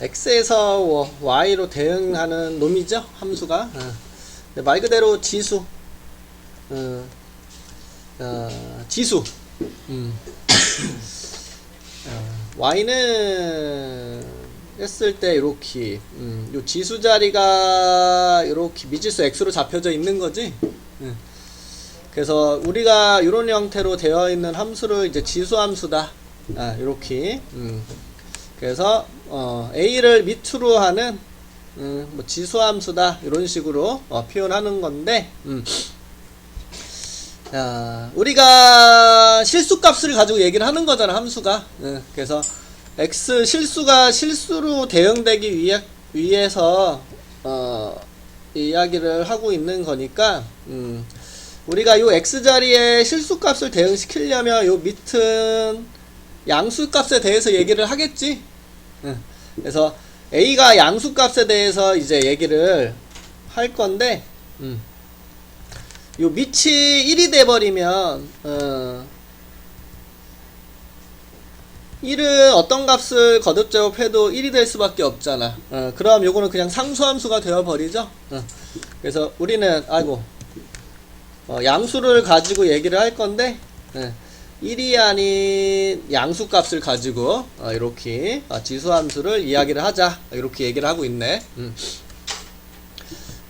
x에서 y로 대응하는 놈이죠, 함수가. 근데 말 그대로 지수. 지수. y는 했을 때 이렇게 요 지수 자리가 이렇게 미지수 x로 잡혀져 있는 거지. 그래서 우리가 이런 형태로 되어 있는 함수를 이제 지수 함수다. 이렇게. 그래서 a를 밑으로 하는 뭐 지수 함수다. 이런 식으로 표현하는 건데. 우리가 실수값을 가지고 얘기를 하는 거잖아, 함수가. 그래서 x 실수가 실수로 대응되기 위해서 이야기를 하고 있는 거니까 우리가 요 x 자리에 실수값을 대응시키려면 요 밑은 양수값에 대해서 얘기를 하겠지. 그래서 a가 양수값에 대해서 이제 얘기를 할 건데 요 밑이 1이 돼버리면 1은 어떤 값을 거듭제곱해도 1이 될 수밖에 없잖아. 그럼 요거는 그냥 상수함수가 되어버리죠. 그래서 우리는 양수를 가지고 얘기를 할 건데 1이 아닌 양수값을 가지고 이렇게 지수함수를 이야기를 하자, 이렇게 얘기를 하고 있네.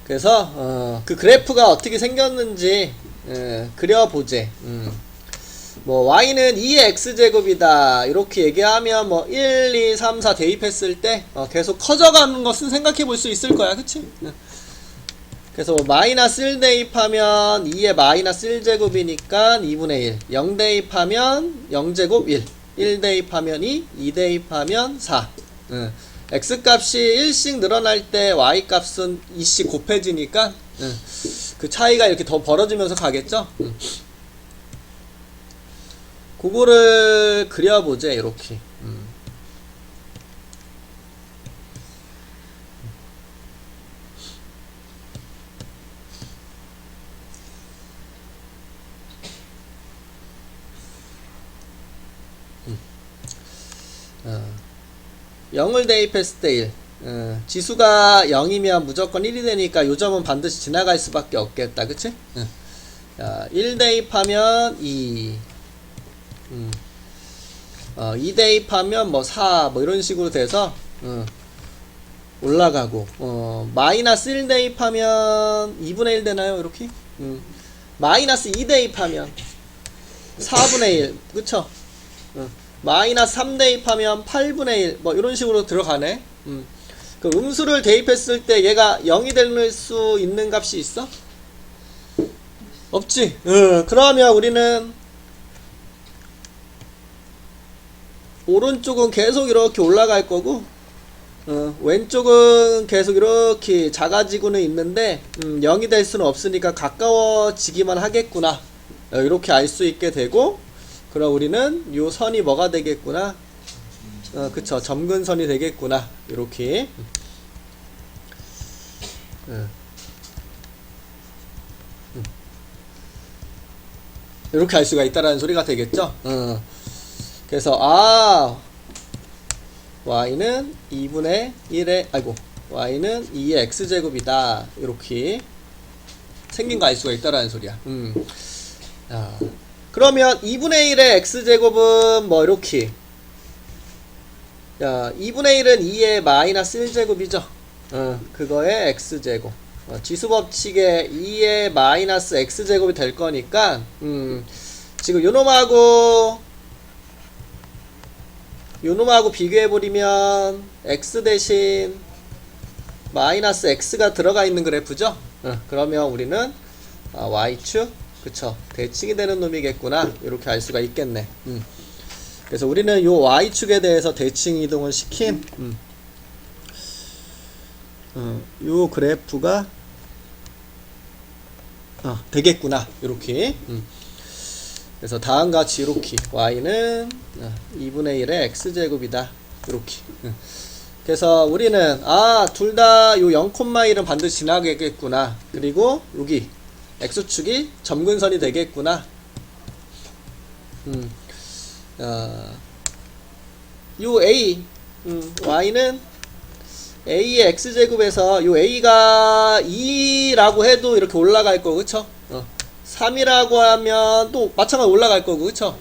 그래서 그 그래프가 어떻게 생겼는지 그려보재. 뭐 y는 2의 x제곱이다 이렇게 얘기하면 뭐 1, 2, 3, 4 대입했을 때 계속 커져가는 것은 생각해 볼 수 있을 거야, 그치? 그래서 마이너스 1 대입하면 2의 마이너스 1제곱이니까 2분의 1, 0 대입하면 0제곱 1 대입하면 2 대입하면 4. x값이 1씩 늘어날 때 y값은 2씩 곱해지니까 그 차이가 이렇게 더 벌어지면서 가겠죠? 그거를 그려보자, 이렇게. 영을 대입했을 때 1. 지수가 0이면 무조건 1이 되니까 요 점은 반드시 지나갈 수밖에 없겠다, 그치? 1 대입하면 2. 2 대입하면 뭐 4, 뭐 이런 식으로 돼서 올라가고, 마이너스 1 대입하면 2분의 1 되나요? 이렇게? 마이너스 2 대입하면 4분의 1, 그쵸? 마이너스 3 대입하면 8분의 1, 뭐 이런 식으로 들어가네. 그 음수를 대입했을 때 얘가 0이 될 수 있는 값이 있어? 없지. 그러면 우리는 오른쪽은 계속 이렇게 올라갈 거고 왼쪽은 계속 이렇게 작아지고는 있는데 0이 될 수는 없으니까 가까워지기만 하겠구나, 이렇게 알 수 있게 되고, 그럼 우리는 요 선이 뭐가 되겠구나, 그쵸, 점근선이 되겠구나, 이렇게. 이렇게 알 수가 있다라는 소리가 되겠죠. 그래서 y는 2분의 1의 y는 2의 x제곱이다, 이렇게 생긴 거 알 수가 있다라는 소리야. 그러면 2분의 1의 x제곱은 뭐 이렇게, 2분의 1은 2의 마이너스 1제곱이죠. 그거의 x제곱, 지수법칙에 2의 마이너스 x제곱이 될 거니까 지금 요놈하고 비교해버리면 x 대신 마이너스 x가 들어가 있는 그래프죠. 그러면 우리는 y축, 그쵸, 대칭이 되는 놈이겠구나, 이렇게 알 수가 있겠네. 그래서 우리는 요 y축에 대해서 대칭 이동을 시킨 요 그래프가 되겠구나, 이렇게. 그래서 다음같이 이렇게 y는 2분의 1의 x제곱이다, 이렇게. 그래서 우리는 둘 다 요 0,1은 반드시 지나가겠구나, 그리고 여기 x축이 점근선이 되겠구나. 요 a y는 a의 x제곱에서 요 a가 2라고 해도 이렇게 올라갈 거고, 그쵸? 3이라고 하면 또 마찬가지로 올라갈 거고, 그쵸?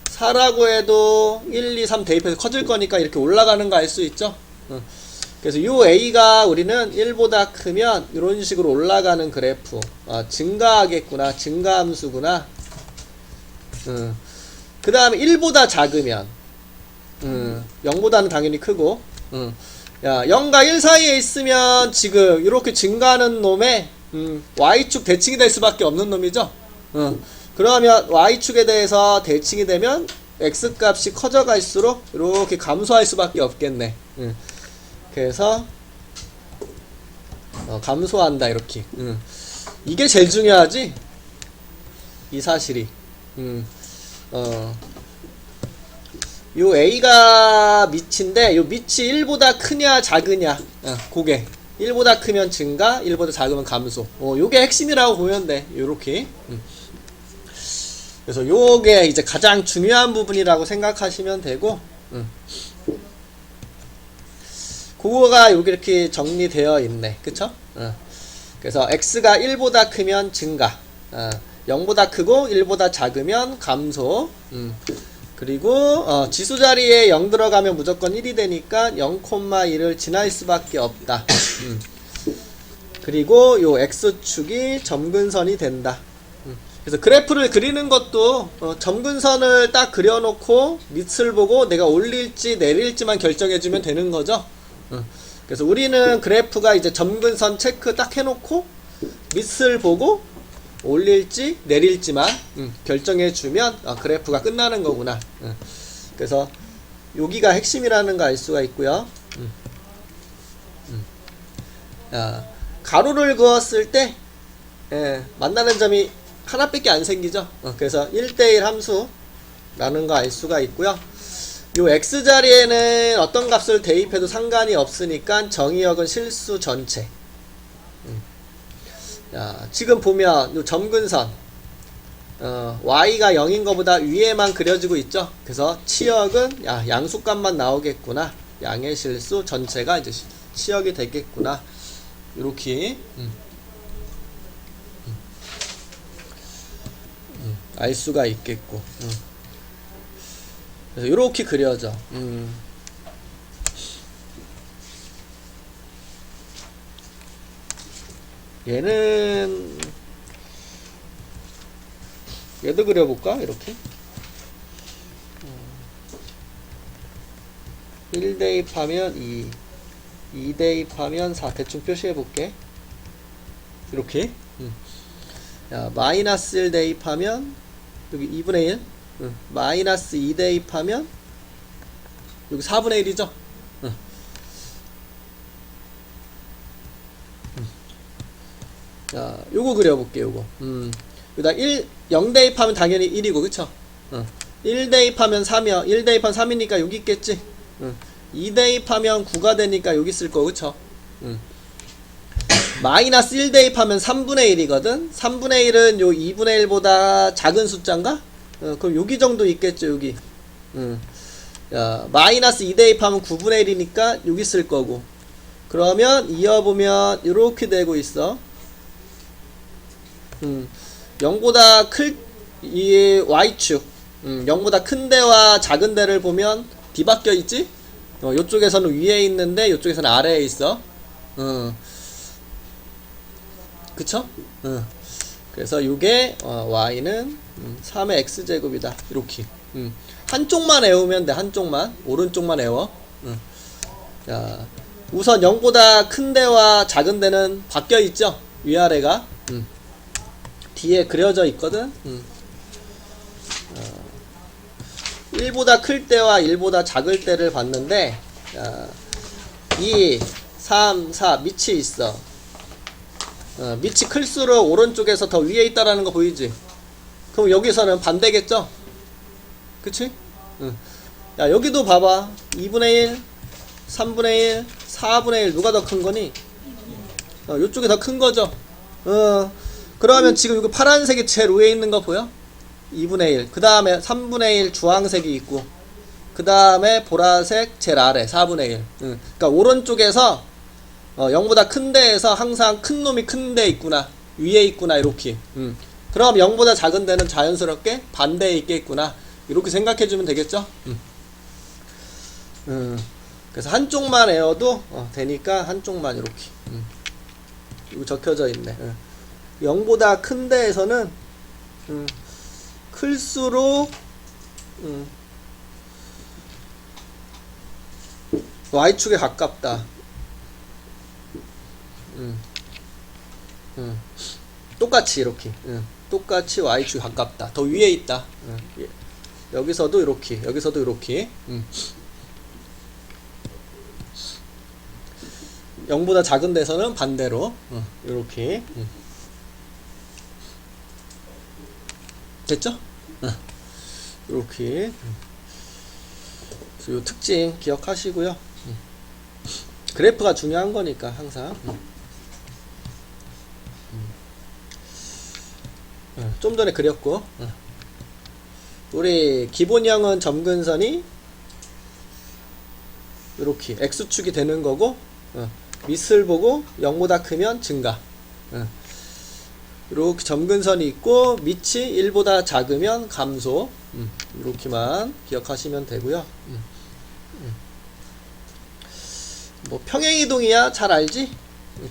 4라고 해도 1, 2, 3 대입해서 커질 거니까 이렇게 올라가는 거 알 수 있죠? 그래서 요 a가 우리는 1보다 크면 이런 식으로 올라가는 그래프. 증가하겠구나. 증가함수구나. 그 다음에 1보다 작으면 0보다는 당연히 크고, 야, 0과 1 사이에 있으면 지금 이렇게 증가하는 놈의 y축 대칭이 될 수밖에 없는 놈이죠. 그러면 y축에 대해서 대칭이 되면 x값이 커져갈수록 이렇게 감소할 수밖에 없겠네. 그래서 감소한다 이렇게. 이게 제일 중요하지, 이 사실이. 요 a가 밑인데 요 밑이 1보다 크냐 작으냐, 그게 1보다 크면 증가, 1보다 작으면 감소. 요게 핵심이라고 보면 돼. 요렇게. 그래서 요게 이제 가장 중요한 부분이라고 생각하시면 되고, 그거가 여기 이렇게 정리되어 있네. 그쵸? 그래서 x가 1보다 크면 증가, 0보다 크고 1보다 작으면 감소. 그리고 지수 자리에 0 들어가면 무조건 1이 되니까 0,1을 지날 수밖에 없다. 그리고 요 x축이 점근선이 된다. 그래서 그래프를 그리는 것도 점근선을 딱 그려놓고 밑을 보고 내가 올릴지 내릴지만 결정해주면 되는 거죠. 그래서 우리는 그래프가 이제 점근선 체크 딱 해놓고 밑을 보고 올릴지 내릴지만 결정해주면 그래프가 끝나는 거구나. 그래서 여기가 핵심이라는 거 알 수가 있고요. 가로를 그었을 때 만나는 점이 하나밖에 안 생기죠. 그래서 1대1 함수라는 거 알 수가 있고요. 요 x자리에는 어떤 값을 대입해도 상관이 없으니까 정의역은 실수 전체. 지금 보면 요 점근선 y가 0인 것보다 위에만 그려지고 있죠. 그래서 치역은 양수값만 나오겠구나. 양의 실수 전체가 이제 치역이 되겠구나. 요렇게 알 수가 있겠고. 그래서 요렇게 그려져. 얘도 그려볼까? 이렇게 1 대입하면 2 대입하면 4 대충 표시해볼게. 이렇게 마이너스 1 대입하면 여기 2분의 1, 마이너스 2 대입하면 여기 4분의 1이죠. 자, 요거 그려볼게. 요거 여기다 0 대입하면 당연히 1이고, 그쵸? 1 대입하면 3이야. 1 대입하면 3이니까 여기 있겠지. 2 대입하면 9가 되니까 여기 있을 거, 그쵸? 마이너스 1 대입하면 3분의 1이거든. 3분의 1은 요 2분의 1보다 작은 숫자인가? 그럼 여기 정도 있겠죠, 여기. 마이너스 2 대입하면 9분의 1이니까 여기 있을 거고. 그러면 이어보면 이렇게 되고 있어. 0보다 이 y축, 0보다 큰 데와 작은 데를 보면 뒤바뀌어 있지? 요쪽에서는 위에 있는데 요쪽에서는 아래에 있어. 그쵸? 그래서 요게 y는 3의 x제곱이다. 이렇게. 한쪽만 외우면 돼. 한쪽만. 오른쪽만 외워. 자, 우선 0보다 큰 데와 작은 데는 바뀌어 있죠? 위아래가. 뒤에 그려져 있거든. 1보다 클 때와 1보다 작을 때를 봤는데 2, 3, 4 밑이 있어. 밑이 클수록 오른쪽에서 더 위에 있다라는 거 보이지? 그럼 여기서는 반대겠죠? 그치? 야, 여기도 봐봐. 2분의 1, 3분의 1, 4분의 1 누가 더 큰 거니? 요쪽이 더 큰 거죠? 그러면 지금 여기 파란색이 제일 위에 있는 거 보여? 2분의 1. 그 다음에 3분의 1 주황색이 있고, 그 다음에 보라색 제일 아래 4분의 1. 그러니까 오른쪽에서 0보다 큰 데에서 항상 큰 놈이 큰 데 있구나, 위에 있구나, 이렇게. 그럼 0보다 작은 데는 자연스럽게 반대에 있겠구나, 이렇게 생각해주면 되겠죠. 그래서 한쪽만 에어도 되니까 한쪽만 이렇게. 이거 적혀져 있네. 0보다 큰 데에서는 클수록 Y축에 가깝다. 똑같이 이렇게. 똑같이 Y축에 가깝다. 더 위에 있다. 여기서도 이렇게, 여기서도 이렇게. 0보다 작은 데서는 반대로 이렇게. 됐죠? 이렇게. 그래서 이 특징 기억하시고요. 그래프가 중요한 거니까 항상. 좀 전에 그렸고, 우리 기본형은 점근선이 이렇게 X축이 되는 거고, 밑을 보고 0보다 크면 증가. 이렇게 점근선이 있고 밑이 1보다 작으면 감소. 이렇게만 기억하시면 되고요. 뭐 평행이동이야 잘 알지?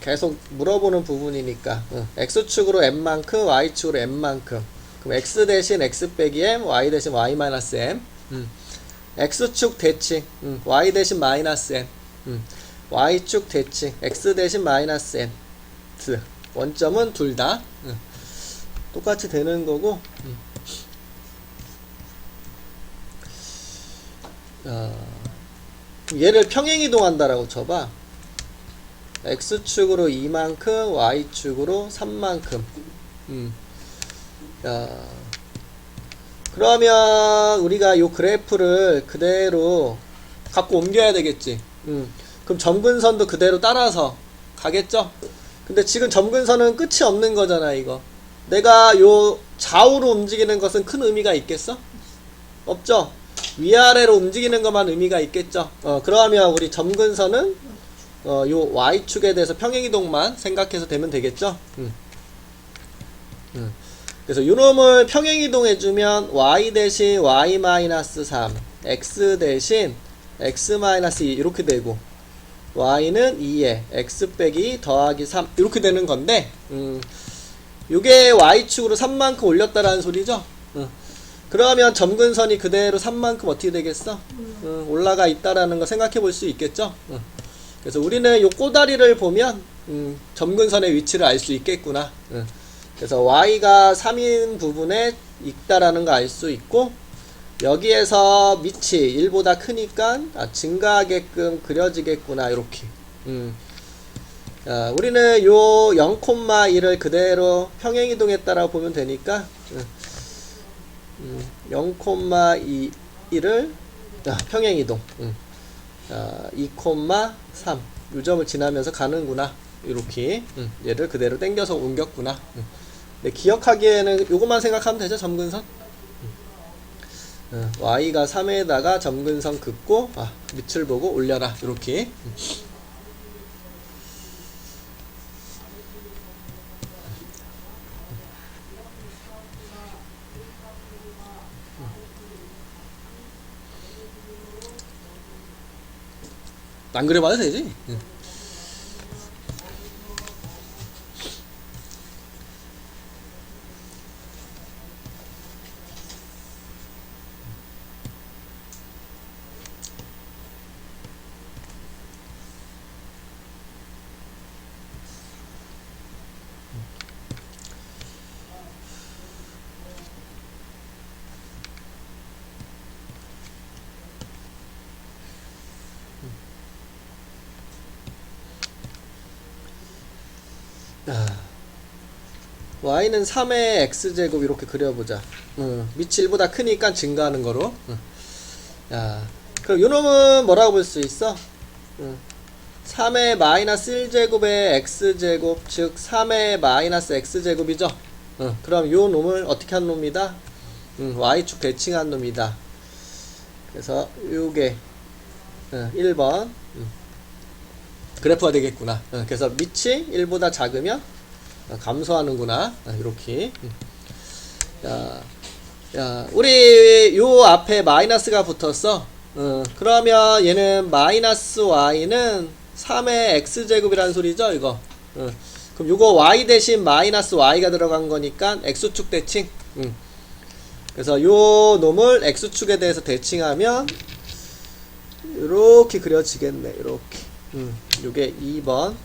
계속 물어보는 부분이니까. X축으로 M만큼, Y축으로 M만큼. 그럼 X 대신 X 빼기 M, Y 대신 Y 마이너스 M. X축 대칭, Y 대신 마이너스 M. Y축 대칭, X 대신 마이너스 N. 원점은 둘 다 똑같이 되는 거고. 얘를 평행이동한다라고 쳐봐. X축으로 2만큼, Y축으로 3만큼. 그러면 우리가 요 그래프를 그대로 갖고 옮겨야 되겠지. 그럼 점근선도 그대로 따라서 가겠죠? 근데 지금 점근선은 끝이 없는 거잖아, 이거. 내가 요 좌우로 움직이는 것은 큰 의미가 있겠어? 없죠? 위아래로 움직이는 것만 의미가 있겠죠? 그러면 우리 점근선은 요 Y축에 대해서 평행이동만 생각해서 되면 되겠죠? 그래서 요놈을 평행이동해주면 Y 대신 Y-3, X 대신 X-2 이렇게 되고, Y는 2에 X 빼기 더하기 3 이렇게 되는 건데, 요게 Y축으로 3만큼 올렸다라는 소리죠. 그러면 점근선이 그대로 3만큼 어떻게 되겠어? 올라가 있다라는 거 생각해 볼 수 있겠죠. 그래서 우리는 요 꼬다리를 보면 점근선의 위치를 알 수 있겠구나. 그래서 Y가 3인 부분에 있다라는 거 알 수 있고, 여기에서 밑이 1보다 크니까 증가하게끔 그려지겠구나, 이렇게. 우리는 요 0,1을 그대로 평행이동했다라고 보면 되니까 0,1을 평행이동, 2,3 요 점을 지나면서 가는구나, 이렇게. 얘를 그대로 당겨서 옮겼구나. 네, 기억하기에는 요것만 생각하면 되죠. 점근선. Y가 3에다가 점근선 긋고 밑을 보고 올려라, 이렇게. 안 그려봐도 되지. Y는 3의 X제곱 이렇게 그려보자. 밑이 1보다 크니까 증가하는 거로. 그럼 요놈은 뭐라고 볼 수 있어? 3의 마이너스 1제곱의 X제곱, 즉 3의 마이너스 X제곱이죠. 그럼 요 놈을 어떻게 한 놈이다? Y축 대칭한 놈이다. 그래서 요게 1번 그래프가 되겠구나. 그래서 밑이 1보다 작으면 감소하는구나. 이렇게. 야, 우리 요 앞에 마이너스가 붙었어. 그러면 얘는 마이너스 y는 3의 x제곱이라는 소리죠, 이거. 그럼 요거 y 대신 마이너스 y가 들어간 거니까 x축 대칭. 그래서 요 놈을 x축에 대해서 대칭하면 요렇게 그려지겠네. 요렇게. 요게 2번.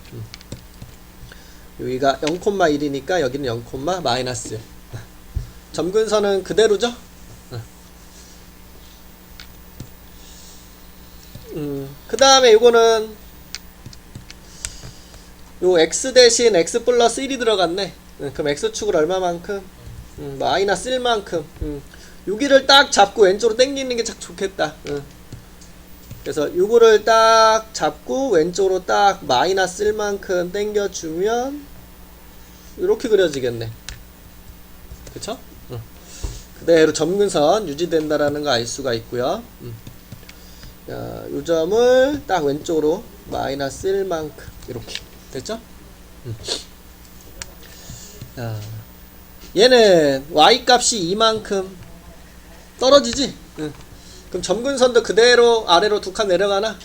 여기가 0,1이니까 여기는 0, 마이너스 1. 점근선은 그대로죠? 그 다음에 요거는 요 x 대신 x 플러스 1이 들어갔네. 그럼 x축을 얼마만큼? 마이너스 1만큼. 여기를 딱 잡고 왼쪽으로 당기는 게 참 좋겠다. 그래서 요거를 딱 잡고 왼쪽으로 딱 마이너스 1만큼 당겨주면 이렇게 그려지겠네. 그쵸? 그대로 점근선 유지된다라는 거 알 수가 있고요. 자, 요 점을 딱 왼쪽으로 마이너스 1만큼 이렇게 됐죠? 자, 얘는 y 값이 2만큼 떨어지지? 그럼 점근선도 그대로 아래로 두 칸 내려가나?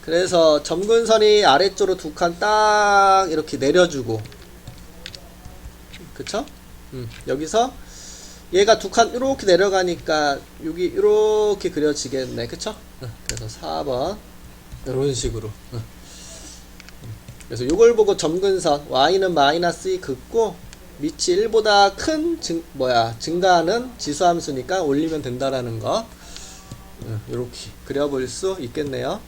그래서 점근선이 아래쪽으로 두 칸 딱 이렇게 내려주고, 그쵸? 여기서 얘가 두 칸 이렇게 내려가니까 여기 이렇게 그려지겠네. 그쵸? 그래서 4번 이런 식으로. 그래서 요걸 보고 점근선 y는 마이너스 2 긋고 밑이 1보다 큰 증가하는 지수함수니까 올리면 된다라는 거 이렇게 그려볼 수 있겠네요.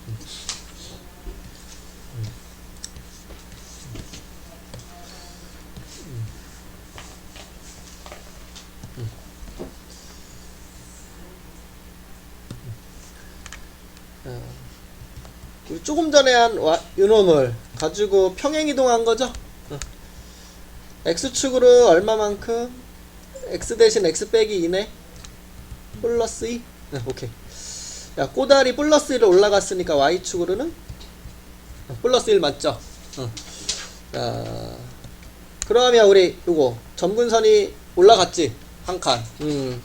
우리 조금 전에 한 요놈을 가지고 평행이동한 거죠. x축으로 얼마만큼? x 대신 x 빼기 2네. 플러스 2. 오케이. 야, 꼬다리 플러스 1로 올라갔으니까 y축으로는 플러스 1 맞죠? 자, 그러면 우리 요거 점근선이 올라갔지? 한 칸.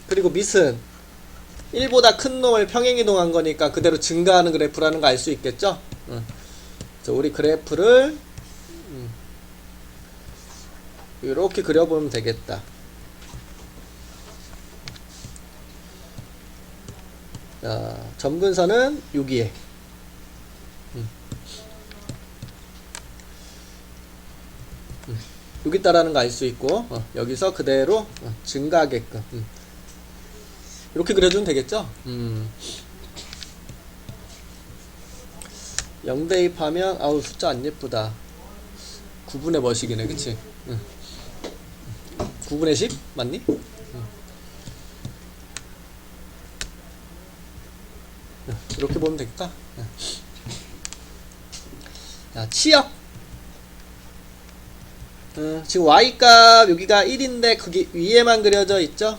그리고 밑은 1보다 큰 놈을 평행이동한 거니까 그대로 증가하는 그래프라는 거 알 수 있겠죠? 그래서 우리 그래프를 이렇게 그려보면 되겠다. 자, 점근선은 여기에. 여기 있다라는 거 알 수 있고, 여기서 그대로 증가하게끔. 이렇게 그려주면 되겠죠? 0 대입하면, 아우, 숫자 안 예쁘다. 9분의 뭐식이네, 그치? 9분의 10? 맞니? 이렇게 보면 되겠다. 자, 치역. 지금 y값 여기가 1인데 거기 위에만 그려져 있죠?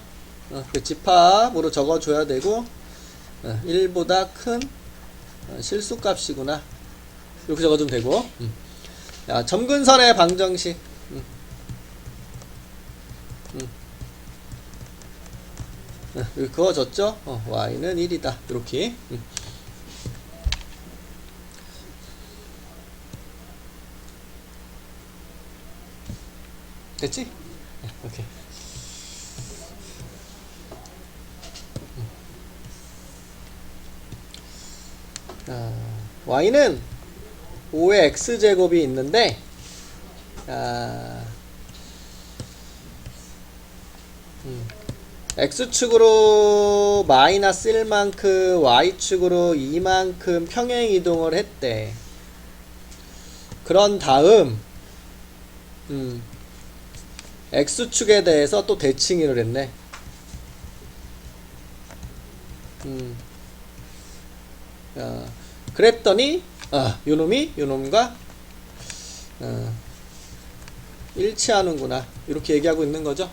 그 집합으로 적어줘야 되고 1보다 큰 실수값이구나. 이렇게 적어주면 되고. 자, 점근선의 방정식. 여기 그어졌죠? y는 1이다. 이렇게. 됐지? 오케이. y는 5의 x제곱이 있는데, x축으로 마이너스 1만큼 y축으로 2만큼 평행이동을 했대. 그런 다음 x축에 대해서 또 대칭을 했네. 그랬더니 요놈이 요놈과 일치하는구나. 이렇게 얘기하고 있는 거죠.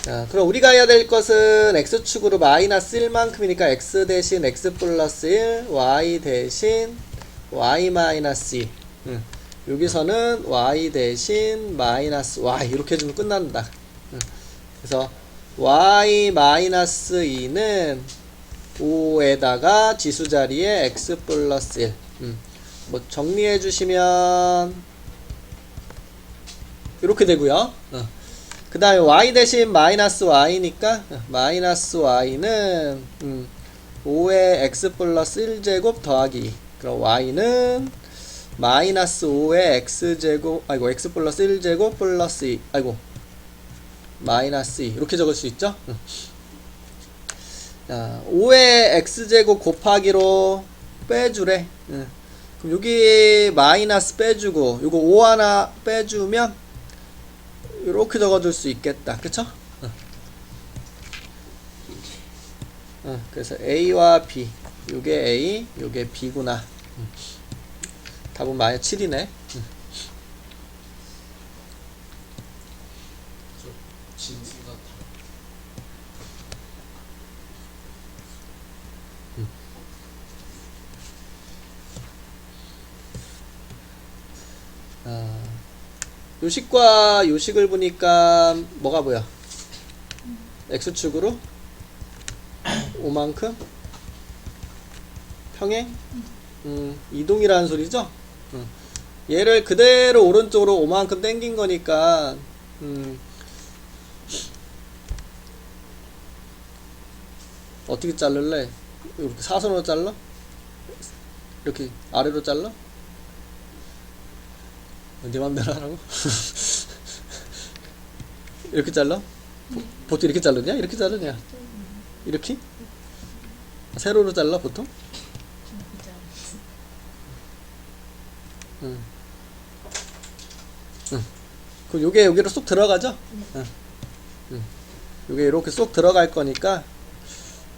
자, 그럼 우리가 해야 될 것은 x축으로 마이너스 1만큼이니까 x 대신 x 플러스 1, y 대신 y 마이너스 2. 여기서는 y 대신 마이너스 y 이렇게 해주면 끝난다. 그래서 y 마이너스 2는 5에다가 지수 자리에 x 플러스 1. 뭐 정리해 주시면 이렇게 되고요. 그 다음에 y 대신 마이너스 y니까 마이너스 y는 5의 x 플러스 1제곱 더하기 2. 그럼 y는 마이너스 5의 x제곱 x 플러스 1제곱 플러스 2 마이너스 2 이렇게 적을 수 있죠. 자, 5의 x제곱 곱하기로 빼주래. 그럼 여기 마이너스 빼주고 요거 5 하나 빼주면 이렇게 적어줄 수 있겠다. 그쵸? 그래서 a와 b 요게 a 요게 b구나. 답은 마이너스 7이네. 진수가 요식과 요식을 보니까 뭐가 보여? x축으로 5만큼 평행 이동이라는 소리죠. 얘를 그대로 오른쪽으로 5만큼 당긴 거니까 어떻게 자를래? 이렇게 사선으로 잘라? 이렇게 아래로 잘라? 네 맘대로 하라고? 이렇게 잘라? 보통 이렇게 자르냐? 이렇게 자르냐? 이렇게? 세로로 잘라 보통? 그럼 요게 여기로 쏙 들어가죠? 요게 이렇게 쏙 들어갈 거니까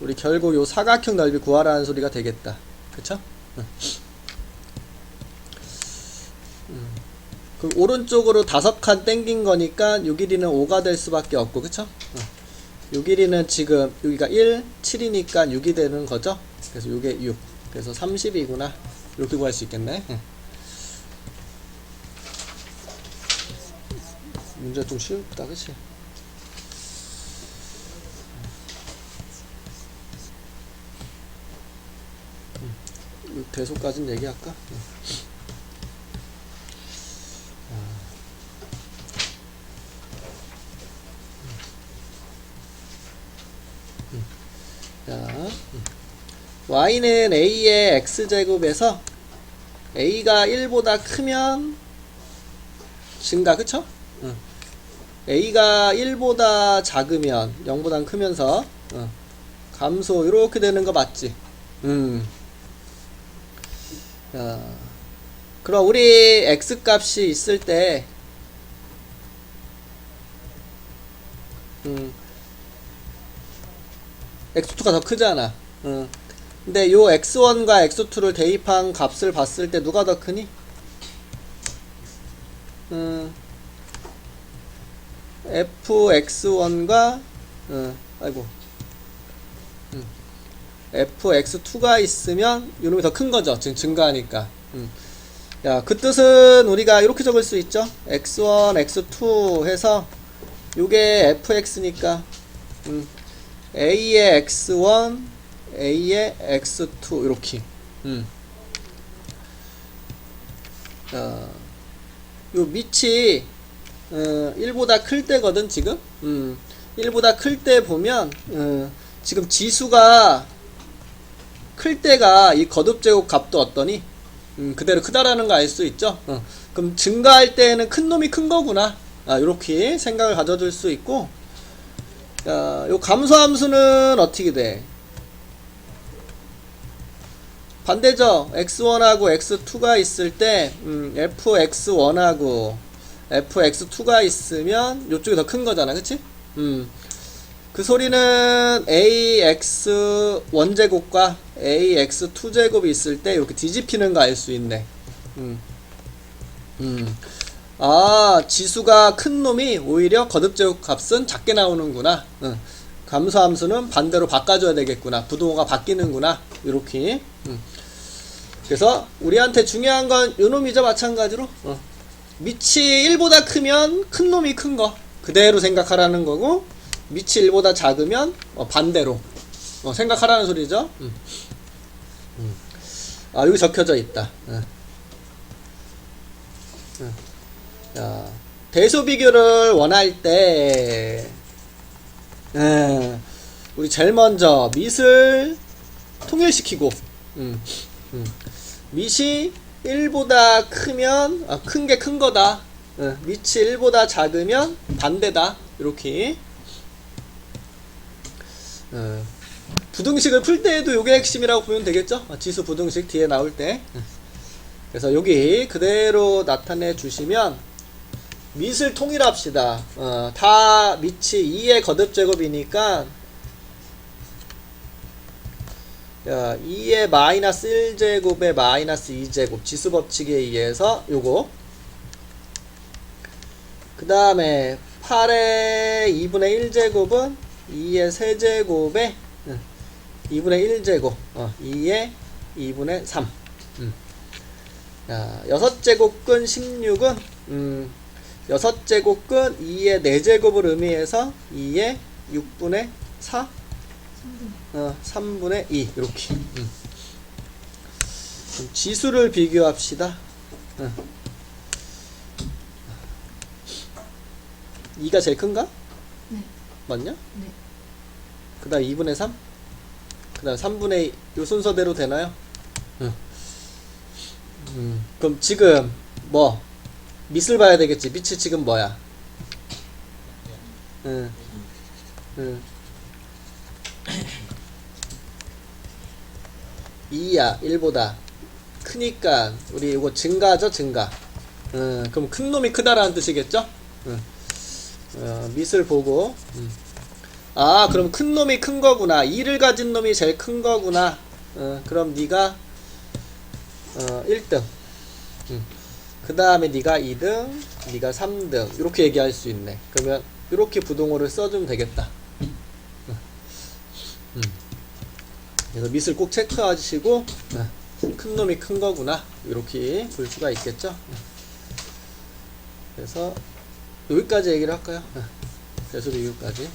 우리 결국 요 사각형 넓이 구하라는 소리가 되겠다. 그쵸? 그 오른쪽으로 5칸 땡긴 거니까 요 길이는 5가 될 수밖에 없고, 그쵸? 요 길이는 지금 여기가 1, 7이니까 6이 되는 거죠? 그래서 요게 6. 그래서 30이구나. 이렇게 구할 수 있겠네. 문제가 좀 쉽다, 그치? 대소까지는 얘기할까? 자, y는 a의 x제곱에서 a가 1보다 크면 증가, 그쵸? a가 1보다 작으면 0보다 크면서 감소 이렇게 되는 거 맞지? 자, 그럼 우리 x 값이 있을 때 x2가 더 크잖아. 근데 요 x1과 x2를 대입한 값을 봤을 때 누가 더 크니? fx1과 fx2가 있으면 요놈이 더 큰 거죠. 지금 증가하니까. 야, 그 뜻은 우리가 이렇게 적을 수 있죠. x1, x2 해서 요게 fx니까 a의 x1, a의 x2 이렇게. 요 밑이 1보다 클 때거든 지금. 1보다 클 때 보면 지금 지수가 클 때가 이 거듭제곱 값도 어떠니? 그대로 크다라는 거 알 수 있죠. 그럼 증가할 때는 큰 놈이 큰 거구나. 이렇게 생각을 가져줄 수 있고, 요 감소함수는 어떻게 돼? 반대죠. x1하고 x2가 있을 때 fx1하고 fx2가 있으면 요쪽이 더 큰 거잖아, 그치? 그 소리는 ax1제곱과 ax2제곱이 있을 때 이렇게 뒤집히는 거 알 수 있네. 아, 지수가 큰 놈이 오히려 거듭제곱 값은 작게 나오는구나. 감소함수는 반대로 바꿔줘야 되겠구나. 부동호가 바뀌는구나. 이렇게. 그래서 우리한테 중요한 건 요 놈이죠. 마찬가지로. 밑이 1보다 크면 큰 놈이 큰 거 그대로 생각하라는 거고, 밑이 1보다 작으면 반대로 생각하라는 소리죠. 아, 여기 적혀져 있다. 자, 대소 비교를 원할 때 우리 제일 먼저 밑을 통일시키고, 밑이 1보다 크면 큰 게 큰 거다. 밑이 1보다 작으면 반대다. 이렇게. 부등식을 풀 때에도 요게 핵심이라고 보면 되겠죠? 지수 부등식 뒤에 나올 때. 그래서 여기 그대로 나타내 주시면 밑을 통일합시다. 다 밑이 2의 거듭제곱이니까 2의 마이너스 1제곱에 마이너스 2제곱 지수법칙에 의해서 요거, 그 다음에 8의 2분의 1제곱은 2의 세제곱에 2분의 1제곱 2의 2분의 3. 자, 6제곱근 16은 6제곱근 2의 4제곱을 의미해서 2의 6분의 4 3분의 2 이렇게. 지수를 비교합시다. 2가 제일 큰가? 네. 맞냐? 네. 그 다음 2분의 3? 그 다음 3분의 2. 요 순서대로 되나요? 그럼 지금 뭐 밑을 봐야 되겠지. 밑이 지금 뭐야? 2야 1보다 크니까 우리 이거 증가죠. 증가. 그럼 큰 놈이 크다라는 뜻이겠죠? 밑을 보고 아, 그럼 큰 놈이 큰 거구나. 2를 가진 놈이 제일 큰 거구나. 그럼 네가 1등. 그 다음에 네가 2등, 네가 3등. 이렇게 얘기할 수 있네. 그러면 이렇게 부동호를 써주면 되겠다. 그래서 밑을 꼭 체크하시고 큰 놈이 큰 거구나. 이렇게 볼 수가 있겠죠. 그래서 여기까지 얘기를 할까요? 대소 비교까지.